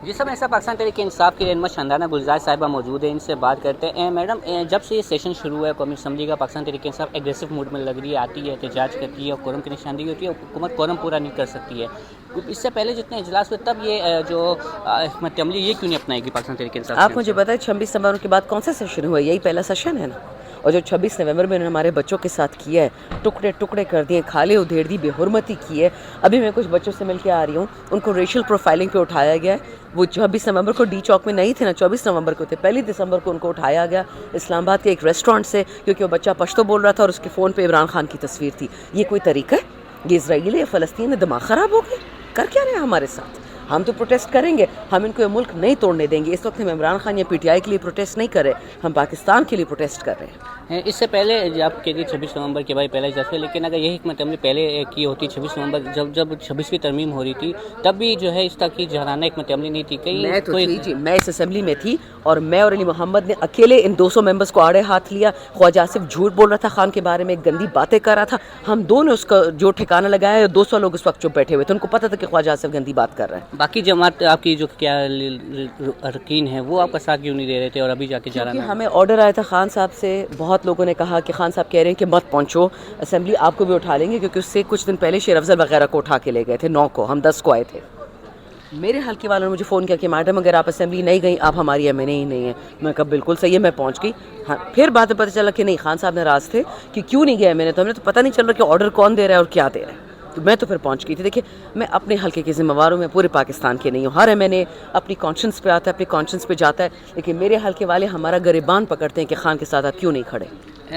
جی سب ایسا پاکستان تحریک انصاف کی رہنما شاندانہ گلزار صاحبہ موجود ہے، ان سے بات کرتے ہیں۔ میڈم، جب سے یہ سیشن شروع ہوا ہے قومی اسمبلی کا، پاکستان تحریک انصاف ایگریسو موڈ میں لگ رہی ہے، آتی ہے، احتجاج کرتی ہے اور کورم کی نشاندہی ہوتی ہے، حکومت کورم پورا نہیں کر سکتی ہے۔ اس سے پہلے جتنے اجلاس ہوئے تب یہ جو حکمت عملی یہ کیوں نہیں اپنائے گی پاکستان تحریک انصاف؟ آپ مجھے بتائیں 26 نومبر کے بعد کون سا سیشن ہوا ہے؟ یہی پہلا سیشن ہے نا۔ اور جو 26 نومبر میں انہوں نے ہمارے بچوں کے ساتھ کیا ہے، ٹکڑے ٹکڑے کر دیے، کھالے ادھیڑ دی، بے حرمتی کی ہے۔ ابھی میں کچھ بچوں سے مل کے آ رہی ہوں، ان کو ریشل پروفائلنگ پہ اٹھایا گیا ہے۔ وہ 26 نومبر کو ڈی چوک میں نہیں تھے نا، 24 نومبر کو تھے۔ 1 دسمبر کو ان کو اٹھایا گیا اسلام آباد کے ایک ریسٹورینٹ سے، کیونکہ وہ بچہ پشتو بول رہا تھا اور اس کے فون پہ عمران خان کی تصویر تھی۔ یہ کوئی طریقہ ہے؟ یہ اسرائیل ہے، فلسطین ہے، دماغ خراب ہو گیا؟ کر کیا رہے ہیں ہمارے ساتھ؟ ہم تو پروٹیسٹ کریں گے، ہم ان کو یہ ملک نہیں توڑنے دیں گے۔ اس وقت ہم عمران خان یا پی ٹی آئی کے لیے پروٹیسٹ نہیں کر رہے، ہم پاکستان کے لیے پروٹیسٹ کر رہے ہیں۔ اس سے پہلے آپ کہتے 26 نومبر کے بعد پہلا اجلاس ہے، لیکن اگر یہ حکمت عملی پہلے کی ہوتی 26 نومبر جب 26ویں ترمیم ہو رہی تھی، تب بھی جو ہے اس طرح کی جہرانہ حکمت عملی نہیں تھی۔ میں تو تھی جی، میں اس اسمبلی میں تھی اور میں اور علی محمد نے اکیلے ان 200 ممبرس کو آڑے ہاتھ لیا۔ خواجہ آصف جھوٹ بول رہا تھا خان کے بارے میں، گندی باتیں کر رہا تھا، ہم دو نے اس کا جو ٹھکانہ لگایا ہے۔ 200 لوگ اس وقت چپ بیٹھے ہوئے تھے، ان کو پتہ تھا کہ خواجہ آصف گندی بات کر رہا ہے۔ باقی جماعت آپ کی جو کیا ارکین ہیں وہ آپ کا ساتھ کیوں نہیں دے رہے تھے اور ابھی جا کے جہرانہ؟ ہمیں آرڈر آیا تھا خان صاحب سے، بہت لوگوں نے کہا کہ خان صاحب کہہ رہے ہیں کہ مت پہنچو اسمبلی، آپ کو بھی اٹھا لیں گے، کیونکہ اس سے کچھ دن پہلے شیر افضل وغیرہ کو اٹھا کے لے گئے تھے، 9 کو، ہم 10 کو آئے تھے۔ میرے حلقے والوں نے مجھے فون کیا کہ میڈم اگر آپ اسمبلی نہیں گئیں آپ ہماری ایم این اے ہی نہیں ہیں۔ میں کہا بالکل صحیح ہے، میں پہنچ گئی۔ ہاں، پھر بعد میں پتہ چلا کہ نہیں، خان صاحب ناراض تھے کہ کیوں نہیں گئے میں نے، تو ہمیں تو پتہ نہیں چل رہا کہ آرڈر کون دے رہا ہے اور کیا دے رہا ہے۔ تو میں تو پھر پہنچ گئی تھی۔ دیکھیں، میں اپنے حلقے کے ذمہ وار ہوں، میں پورے پاکستان کے نہیں ہوں۔ ہر ایم این اے اپنی کانشنس پہ آتا ہے، اپنی کانشنس پہ جاتا ہے، لیکن میرے حلقے والے ہمارا گریبان پکڑتے ہیں کہ خان کے ساتھ آپ کیوں نہیں کھڑے۔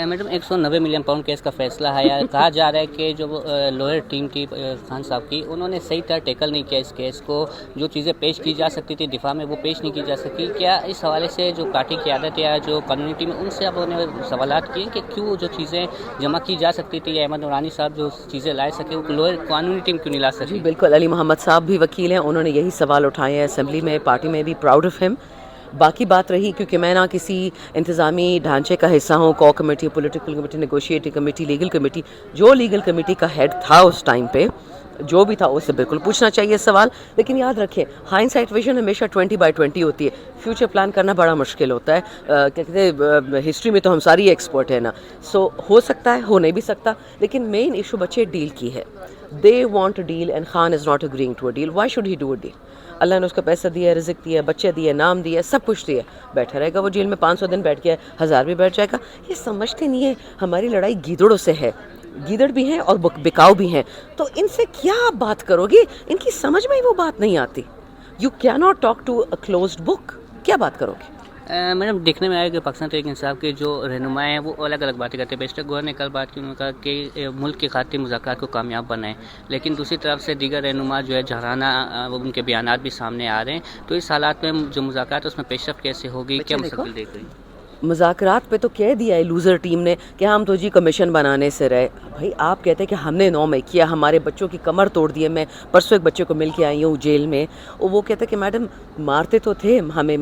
میڈم، 190 ملین پاؤنڈ کیس کا فیصلہ ہے، کہا جا رہا ہے کہ جو لوئر ٹیم تھی خان صاحب کی، انہوں نے صحیح طرح ٹیکل نہیں کیا اس کیس کو، جو چیزیں پیش کی جا سکتی تھی دفاع میں وہ پیش نہیں کی جا سکی۔ کیا اس حوالے سے جو پارٹی قیادت یا جو قانونی ٹیم ہے ان سے آپ نے سوالات کیے کہ کیوں جو چیزیں جمع کی جا سکتی تھی، احمد نورانی صاحب جو چیزیں لائے سکے، وہ لوئر قانونی ٹیم کیوں نہیں لا سکی؟ جی بالکل، علی محمد صاحب بھی وکیل ہیں، انہوں نے یہی سوال اٹھائے ہیں اسمبلی میں، پارٹی میں بھی پراؤڈ آف ہم۔ باقی بات رہی، کیونکہ میں نہ کسی انتظامی ڈھانچے کا حصہ ہوں، کو committee, political committee, negotiating committee, legal committee, جو لیگل کمیٹی کا ہیڈ تھا اس ٹائم پہ، جو بھی تھا اس سے بالکل پوچھنا چاہیے سوال۔ لیکن یاد رکھیں، ہائنڈ سائٹ ویژن ہمیشہ 20/20 ہوتی ہے، فیوچر پلان کرنا بڑا مشکل ہوتا ہے۔ کہتے ہیں ہسٹری میں تو ہم ساری ایکسپرٹ ہیں نا، سو ہو سکتا ہے، ہو نہیں بھی سکتا، لیکن مین ایشو بچے ڈیل کی ہے۔ They want a deal and Khan is not agreeing to a deal. Why should he do a deal? اللہ نے اس کو پیسہ دیا ہے، رزق دیا ہے، بچے دیے، نام دیا ہے، سب کچھ دیا ہے، بیٹھا رہے گا وہ جیل میں، 500 دن بیٹھ گیا، 1000 بھی بیٹھ جائے گا۔ یہ سمجھتے نہیں ہے ہماری لڑائی گیدڑوں سے ہے، گیدڑ بھی ہیں اور بکاؤ بھی ہیں، تو ان سے کیا آپ بات کرو گے؟ ان کی سمجھ میں ہی وہ بات نہیں آتی۔ You cannot talk to a closed book. کیا بات کرو گے؟ میڈم، دیکھنے میں آیا کہ پاکستان تحریک انصاف کے جو رہنما ہیں وہ الگ الگ باتیں کرتے ہیں۔ بیشتر گور نے کل بات کی، انہوں نے کہا کہ ملک کے خاطر مذاکرات کو کامیاب بنائیں، لیکن دوسری طرف سے دیگر رہنما جو ہے جہرانہ ان کے بیانات بھی سامنے آ رہے ہیں۔ تو اس حالات میں جو مذاکرات اس میں پیش رفت کیسے ہوگی، کیا مستقبل دیکھ رہی ہیں؟ مذاکرات پہ تو کہہ دیا ہے لوزر ٹیم نے کہ ہم تو جی کمیشن بنانے سے رہے۔ بھائی آپ کہتے ہیں کہ ہم نے 9 میں کیا، ہمارے بچوں کی کمر توڑ دی ہے۔ میں پرسوں ایک بچے کو مل کے آئی ہوں جیل میں، وہ کہتا ہے کہ میڈم مارتے تو تھے ہمیں،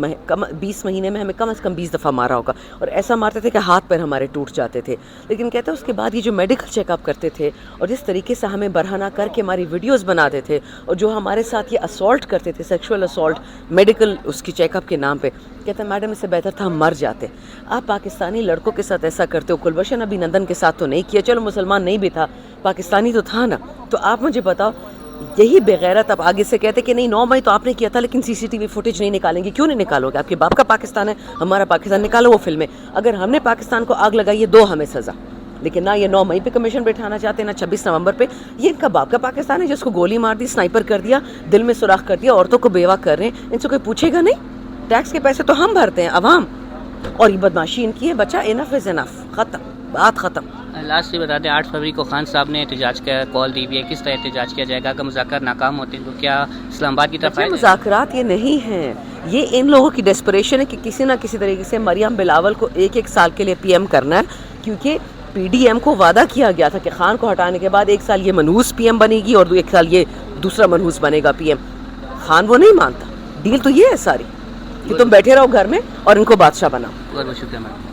20 مہینے میں ہمیں کم از کم 20 دفعہ مارا ہوگا، اور ایسا مارتے تھے کہ ہاتھ پیر ہمارے ٹوٹ جاتے تھے۔ لیکن کہتے ہیں اس کے بعد یہ جو میڈیکل چیک اپ کرتے تھے اور جس طریقے سے ہمیں برہنہ کر کے ہماری ویڈیوز بناتے تھے، اور جو ہمارے ساتھ یہ اسالٹ کرتے تھے، سیکشول اسالٹ میڈیکل اس کی چیک اپ کے نام پہ، کہتے ہیں میڈم اس سے بہتر تھا ہم مر جاتے۔ آپ پاکستانی لڑکوں کے ساتھ ایسا کرتے ہو، کلبھشن ابھی نندن کے ساتھ تو نہیں کیا، چلو مسلمان نہیں بھی تھا، پاکستانی تو تھا نا۔ تو آپ مجھے بتاؤ، یہی بغیرت اب آگے سے کہتے کہ نہیں 9 مئی تو آپ نے کیا تھا، لیکن CCTV فوٹیج نہیں نکالیں گے۔ کیوں نہیں نکالو گے؟ آپ کے باپ کا پاکستان ہے، ہمارا پاکستان، نکالو وہ فلمیں۔ اگر ہم نے پاکستان کو آگ لگائی ہے، دو ہمیں سزا، لیکن نہ یہ 9 مئی پہ کمیشن بٹھانا چاہتے ہیں، نہ 26 نومبر پہ۔ یہ ان کا باپ کا پاکستان ہے جس کو گولی مار دی، سنائپر کر دیا، دل میں سوراخ کر دیا، عورتوں کو بیوہ کر رہے ہیں، ان سے کوئی پوچھے گا نہیں؟ ٹیکس کے پیسے تو ہم بھرتے ہیں، عوام، اور یہ بدماشی ان کی ہے۔ بچہ انف از انف، ختم، بات ختم۔ لاسٹ سے بتا دیں، 8 فروری کو خان صاحب نے احتجاج کا کال دی ہوئی ہے، کس طرح احتجاج کیا جائے گا؟ اگر مذاکرات ناکام ہوتے ہیں تو کیا اسلام آباد کی طرف آئے؟ مذاکرات یہ نہیں ہیں، یہ ان لوگوں کی ڈیسپریشن ہے کہ کسی نہ کسی طریقے سے مریم بلاول کو 1 سال کے لیے PM کرنا ہے، کیونکہ PDM کو وعدہ کیا گیا تھا کہ خان کو ہٹانے کے بعد 1 سال یہ منحوس PM بنے گی اور 1 سال یہ دوسرا منحوس بنے گا PM۔ خان وہ نہیں مانتا، ڈیل تو یہ ہے ساری کہ تم بیٹھے رہو گھر میں اور ان کو بادشاہ بناؤ۔ بہت بہت شکریہ میڈم۔